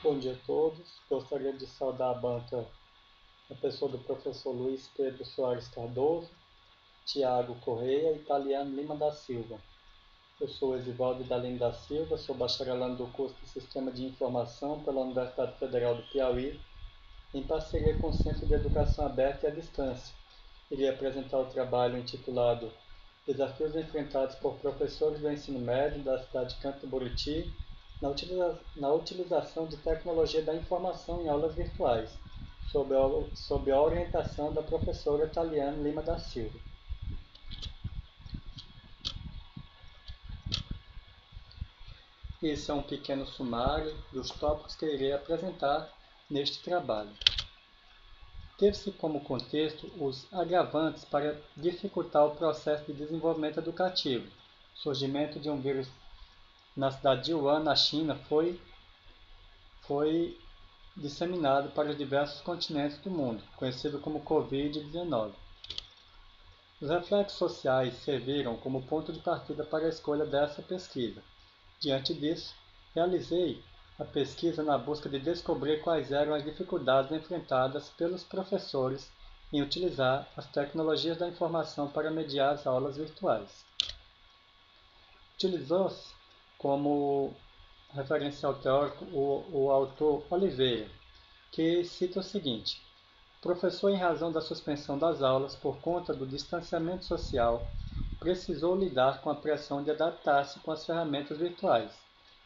Bom dia a todos. Gostaria de saudar a banca, a pessoa do professor Luiz Pedro Soares Cardoso, Tiago Correia e Italiano Lima da Silva. Eu sou Esivaldo Idalino da Silva, sou bacharelando do curso de Sistema de Informação pela Universidade Federal do Piauí, em parceria com o Centro de Educação Aberta e à Distância. Irei apresentar o trabalho intitulado Desafios enfrentados por professores do ensino médio da cidade de Campo do Buriti na utilização de tecnologia da informação em aulas virtuais, sob a orientação da professora Taliane Lima da Silva. Esse é um pequeno sumário dos tópicos que irei apresentar neste trabalho. Teve-se como contexto os agravantes para dificultar o processo de desenvolvimento educativo. O surgimento de um vírus na cidade de Wuhan, na China, foi disseminado para diversos continentes do mundo, conhecido como Covid-19. Os reflexos sociais serviram como ponto de partida para a escolha dessa pesquisa. Diante disso, realizei a pesquisa na busca de descobrir quais eram as dificuldades enfrentadas pelos professores em utilizar as tecnologias da informação para mediar as aulas virtuais. Utilizou-se como referencial teórico o autor Oliveira, que cita o seguinte: o professor, em razão da suspensão das aulas por conta do distanciamento social, precisou lidar com a pressão de adaptar-se com as ferramentas virtuais,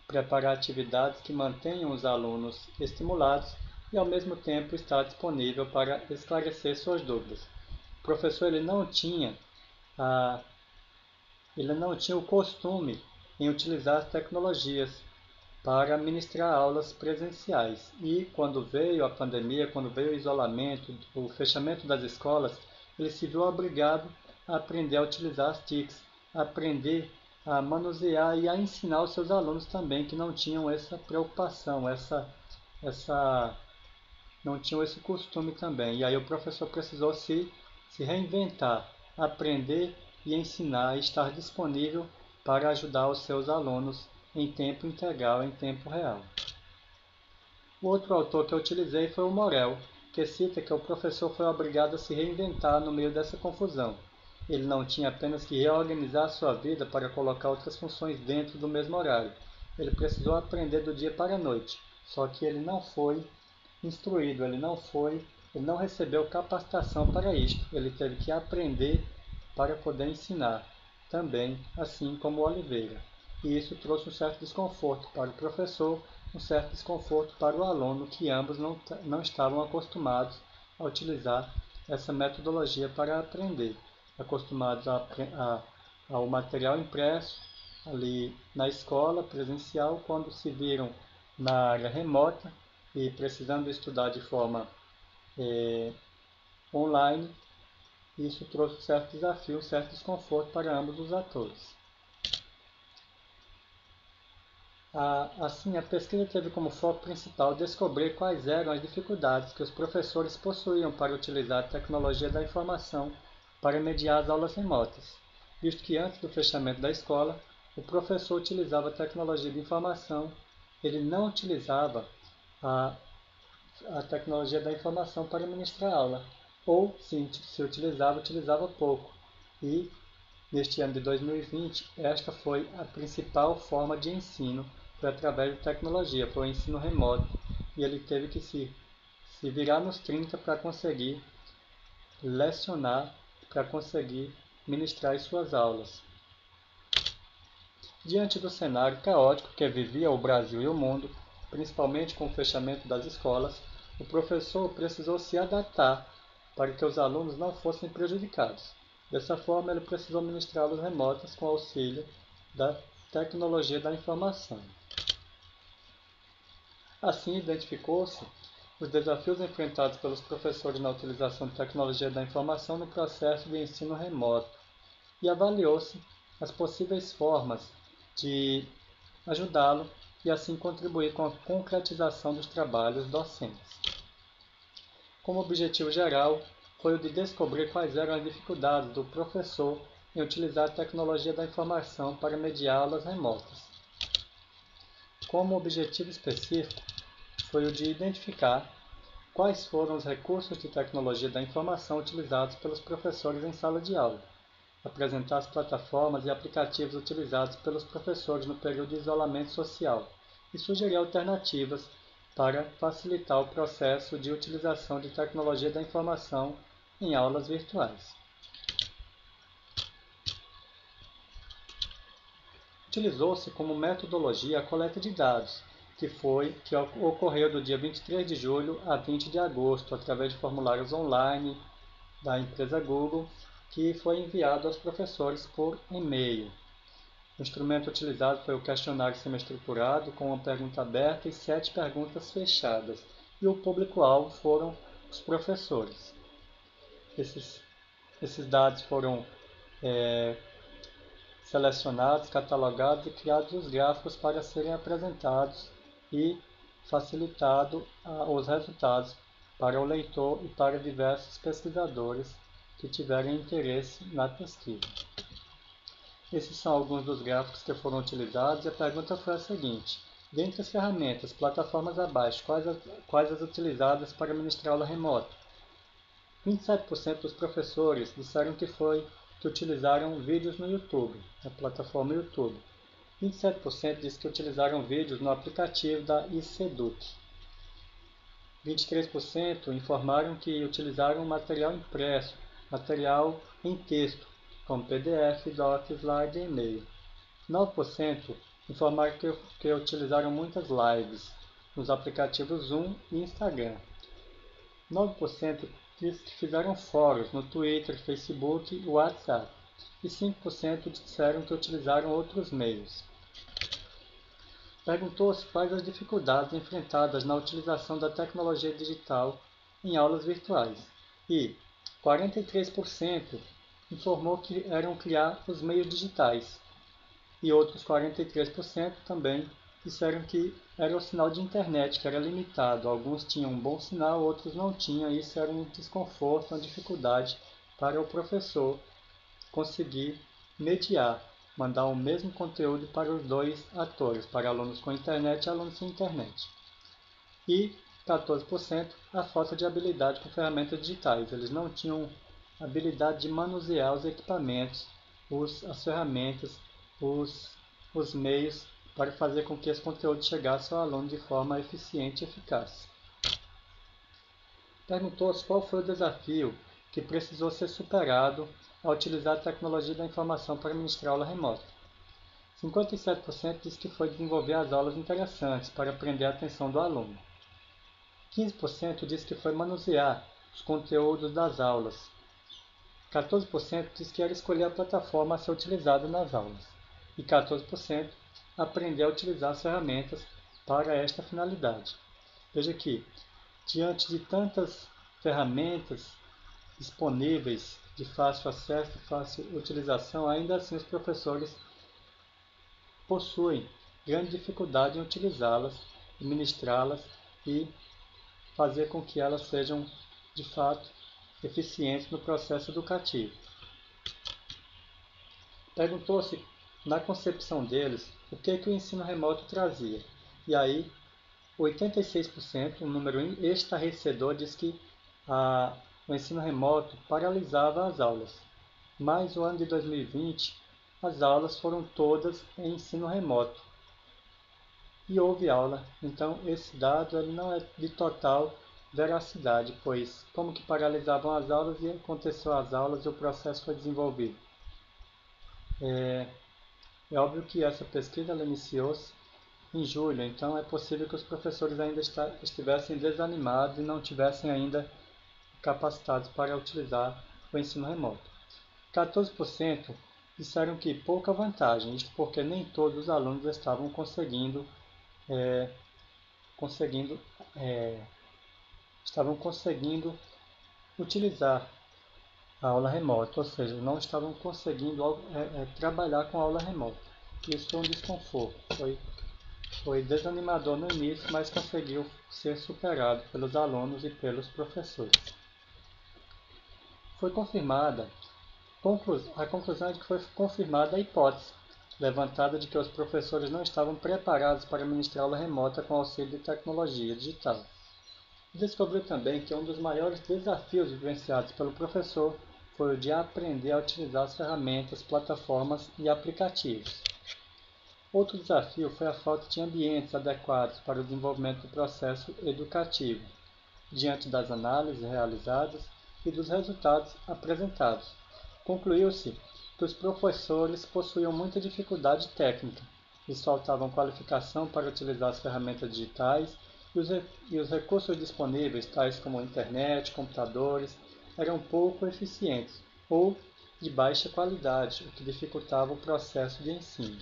preparar atividades que mantenham os alunos estimulados e, ao mesmo tempo, estar disponível para esclarecer suas dúvidas. O professor ele não tinha o costume em utilizar as tecnologias para ministrar aulas presenciais. E quando veio a pandemia, quando veio o isolamento, o fechamento das escolas, ele se viu obrigado a aprender a utilizar as TICs, a aprender a manusear e a ensinar os seus alunos também, que não tinham essa preocupação, não tinham esse costume também. E aí o professor precisou se reinventar, aprender e ensinar e estar disponível para ajudar os seus alunos em tempo integral, em tempo real. O outro autor que eu utilizei foi o Morel, que cita que o professor foi obrigado a se reinventar no meio dessa confusão. Ele não tinha apenas que reorganizar sua vida para colocar outras funções dentro do mesmo horário. Ele precisou aprender do dia para a noite, só que ele não foi instruído, ele não recebeu capacitação para isto. Ele teve que aprender para poder ensinar, também assim como Oliveira. E isso trouxe um certo desconforto para o professor, um certo desconforto para o aluno, que ambos não estavam acostumados a utilizar essa metodologia para aprender, acostumados ao material impresso ali na escola presencial. Quando se viram na área remota e precisando estudar de forma online, isso trouxe um certo desafio, um certo desconforto para ambos os atores. Assim, a pesquisa teve como foco principal descobrir quais eram as dificuldades que os professores possuíam para utilizar a tecnologia da informação para mediar as aulas remotas, visto que antes do fechamento da escola, o professor utilizava a tecnologia de informação, ele não utilizava a tecnologia da informação para ministrar aula, ou se utilizava pouco. E neste ano de 2020, esta foi a principal forma de ensino, foi através de tecnologia, foi o ensino remoto, e ele teve que se virar nos 30 para conseguir lecionar, para conseguir ministrar as suas aulas. Diante do cenário caótico que vivia o Brasil e o mundo, principalmente com o fechamento das escolas, o professor precisou se adaptar para que os alunos não fossem prejudicados. Dessa forma, ele precisou ministrar aulas remotas com auxílio da tecnologia da informação. Assim, identificou-se os desafios enfrentados pelos professores na utilização de tecnologia da informação no processo de ensino remoto e avaliou-se as possíveis formas de ajudá-lo e assim contribuir com a concretização dos trabalhos docentes. Como objetivo geral, foi o de descobrir quais eram as dificuldades do professor em utilizar a tecnologia da informação para mediar aulas remotas. Como objetivo específico, foi o de identificar quais foram os recursos de tecnologia da informação utilizados pelos professores em sala de aula, apresentar as plataformas e aplicativos utilizados pelos professores no período de isolamento social e sugerir alternativas para facilitar o processo de utilização de tecnologia da informação em aulas virtuais. Utilizou-se como metodologia a coleta de dados, que ocorreu do dia 23 de julho a 20 de agosto, através de formulários online da empresa Google, que foi enviado aos professores por e-mail. O instrumento utilizado foi o questionário semi-estruturado, com uma pergunta aberta e 7 perguntas fechadas, e o público-alvo foram os professores. Esses dados foram selecionados, catalogados e criados os gráficos para serem apresentados e facilitado os resultados para o leitor e para diversos pesquisadores que tiverem interesse na pesquisa. Esses são alguns dos gráficos que foram utilizados e a pergunta foi a seguinte: dentre as ferramentas, plataformas abaixo, quais as utilizadas para ministrar aula remota? 27% dos professores disseram que utilizaram vídeos no YouTube, na plataforma YouTube. 27% disse que utilizaram vídeos no aplicativo da ICEDUC. 23% informaram que utilizaram material impresso, material em texto, como PDF, Doc, Slide e e-mail. 9% informaram que utilizaram muitas lives nos aplicativos Zoom e Instagram. 9% disse que fizeram fóruns no Twitter, Facebook e WhatsApp. E 5% disseram que utilizaram outros meios. Perguntou-se quais as dificuldades enfrentadas na utilização da tecnologia digital em aulas virtuais. E 43% informou que eram criar os meios digitais. E outros 43% também disseram que era o sinal de internet, que era limitado. Alguns tinham um bom sinal, outros não tinham. Isso era um desconforto, uma dificuldade para o professor conseguir mediar, mandar o mesmo conteúdo para os dois atores, para alunos com internet e alunos sem internet. E 14% a falta de habilidade com ferramentas digitais. Eles não tinham habilidade de manusear os equipamentos, as ferramentas, os meios para fazer com que esse conteúdo chegasse ao aluno de forma eficiente e eficaz. Perguntou-se qual foi o desafio que precisou ser superado ao utilizar a tecnologia da informação para ministrar aula remota. 57% disse que foi desenvolver as aulas interessantes para prender a atenção do aluno. 15% disse que foi manusear os conteúdos das aulas. 14% disse que era escolher a plataforma a ser utilizada nas aulas. E 14% aprender a utilizar as ferramentas para esta finalidade. Veja que, diante de tantas ferramentas disponíveis de fácil acesso e fácil utilização, ainda assim os professores possuem grande dificuldade em utilizá-las, ministrá-las e fazer com que elas sejam, de fato, eficientes no processo educativo. Perguntou-se, na concepção deles, o que o ensino remoto trazia. E aí, 86%, um número estarrecedor, diz que o ensino remoto paralisava as aulas. Mas no ano de 2020, as aulas foram todas em ensino remoto. E houve aula. Então, esse dado ele não é de total veracidade, pois como que paralisavam as aulas e aconteceu as aulas e o processo foi desenvolvido. É óbvio que essa pesquisa iniciou-se em julho, então é possível que os professores ainda estivessem desanimados e não tivessem ainda capacitados para utilizar o ensino remoto. 14% disseram que pouca vantagem, isto porque nem todos os alunos estavam conseguindo utilizar a aula remota, ou seja, não estavam conseguindo trabalhar com a aula remota. Isso foi um desconforto, foi desanimador no início, mas conseguiu ser superado pelos alunos e pelos professores. Foi confirmada, a conclusão é de que foi confirmada a hipótese levantada de que os professores não estavam preparados para ministrar aula remota com auxílio de tecnologia digital. Descobriu também que um dos maiores desafios vivenciados pelo professor foi o de aprender a utilizar as ferramentas, plataformas e aplicativos. Outro desafio foi a falta de ambientes adequados para o desenvolvimento do processo educativo, diante das análises realizadas e dos resultados apresentados. Concluiu-se que os professores possuíam muita dificuldade técnica, lhes faltavam qualificação para utilizar as ferramentas digitais e os recursos disponíveis, tais como internet, computadores, eram pouco eficientes ou de baixa qualidade, o que dificultava o processo de ensino.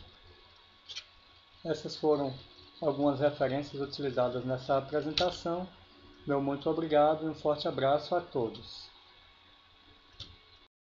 Essas foram algumas referências utilizadas nessa apresentação. Meu muito obrigado e um forte abraço a todos.